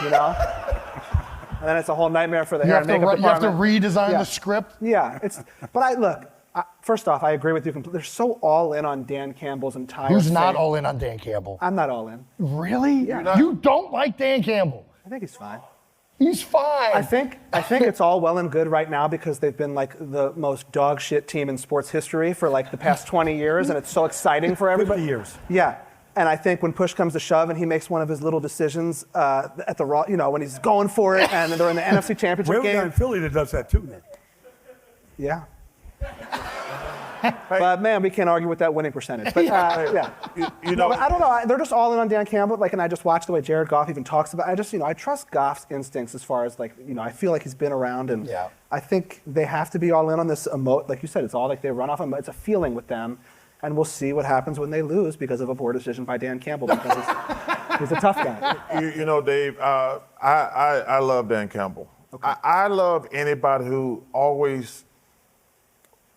you know? And then it's a whole nightmare for the hair and makeup department. You have to redesign the script? Yeah. First off, I agree with you completely. They're so all in on Dan Campbell's entire Who's thing. not all in on Dan Campbell? I'm not all in. Really? Yeah. You don't like Dan Campbell? I think he's fine. He's fine. I think it's all well and good right now because they've been like the most dog shit team in sports history for like the past 20 years, and it's so exciting for everybody. 50 years. Yeah. And I think when push comes to shove and he makes one of his little decisions at the Raw, you know, when he's going for it and they're in the NFC Championship We have a game. guy in Philly that does that too, then. Yeah. But man, we can't argue with that winning percentage. But yeah, You know, but I don't know. They're just all in on Dan Campbell. Like, and I just watch the way Jared Goff even talks about. I trust Goff's instincts as far as like, I feel like he's been around, and I think they have to be all in on this. Like you said, it's all like they run off. It's a feeling with them, and we'll see what happens when they lose because of a poor decision by Dan Campbell because he's a tough guy. You know, Dave, I love Dan Campbell. Okay. I love anybody who always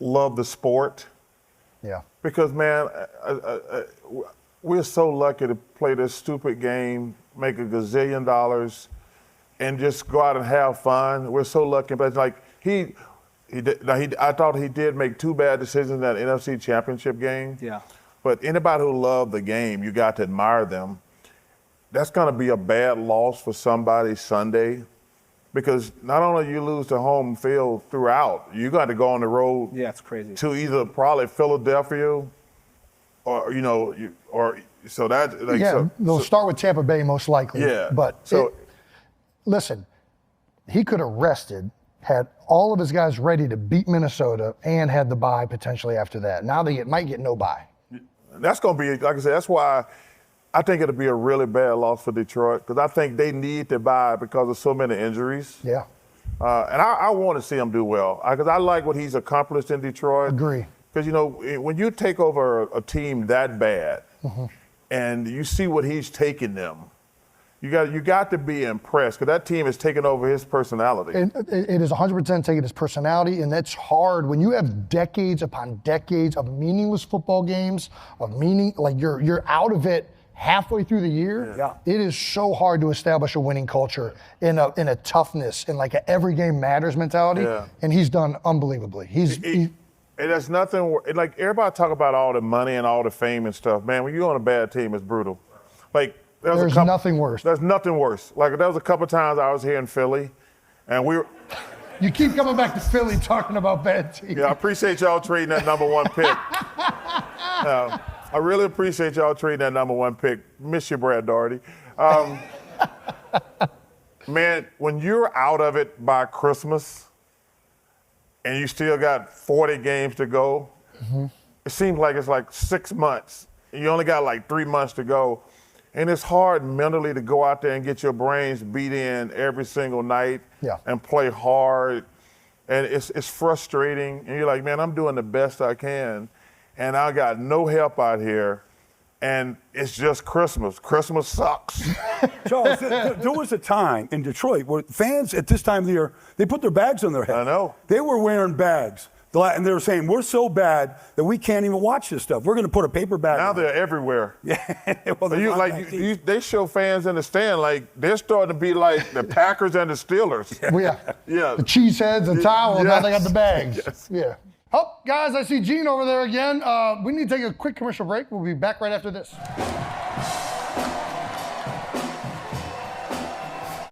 love the sport. Yeah. Because, man, we're so lucky to play this stupid game, make a gazillion dollars, and just go out and have fun. We're so lucky. But like I thought he did make two bad decisions in that NFC Championship game. Yeah. But anybody who loved the game, you got to admire them. That's going to be a bad loss for somebody Sunday. Because not only you lose the home field throughout, you got to go on the road. Yeah, it's crazy. To either probably Philadelphia, or so that. Like, they'll start with Tampa Bay most likely. Yeah. But listen, he could have rested, had all of his guys ready to beat Minnesota, and had the bye potentially after that. Now they might get no bye. That's going to be, like I said, that's why I think it'll be a really bad loss for Detroit because I think they need to buy because of so many injuries. Yeah. And I want to see him do well because I like what he's accomplished in Detroit. Agree. Because, when you take over a team that bad and you see what he's taking them, you got to be impressed because that team is taking over his personality. It is 100% taking his personality, and that's hard when you have decades upon decades of meaningless football games, like you're out of it halfway through the year. Yeah. It is so hard to establish a winning culture in a toughness and like an every game matters mentality. Yeah. And he's done unbelievably. And there's nothing like everybody talk about all the money and all the fame and stuff. Man, when you're on a bad team, it's brutal. Like there's nothing worse. There's nothing worse. Like there was a couple times I was here in Philly, and we were. You keep coming back to Philly talking about bad teams. Yeah, I appreciate y'all trading that number one pick. I really appreciate y'all trading that number one pick. Miss you, Brad Daugherty. Man, when you're out of it by Christmas and you still got 40 games to go, it seems like it's like 6 months. You only got like 3 months to go. And it's hard mentally to go out there and get your brains beat in every single night and play hard. And it's frustrating. And you're like, man, I'm doing the best I can. And I got no help out here, and it's just Christmas. Christmas sucks. Charles, there was a time in Detroit where fans at this time of the year, they put their bags on their head. I know. They were wearing bags. And they were saying, we're so bad that we can't even watch this stuff. We're going to put a paper bag now on. they're everywhere. Yeah. Well, they show fans in the stand like they're starting to be like the Packers and the Steelers. Yeah. The cheeseheads, the towel, now they got the bags. Yes. Yeah. Oh, guys, I see Gene over there again. We need to take a quick commercial break. We'll be back right after this.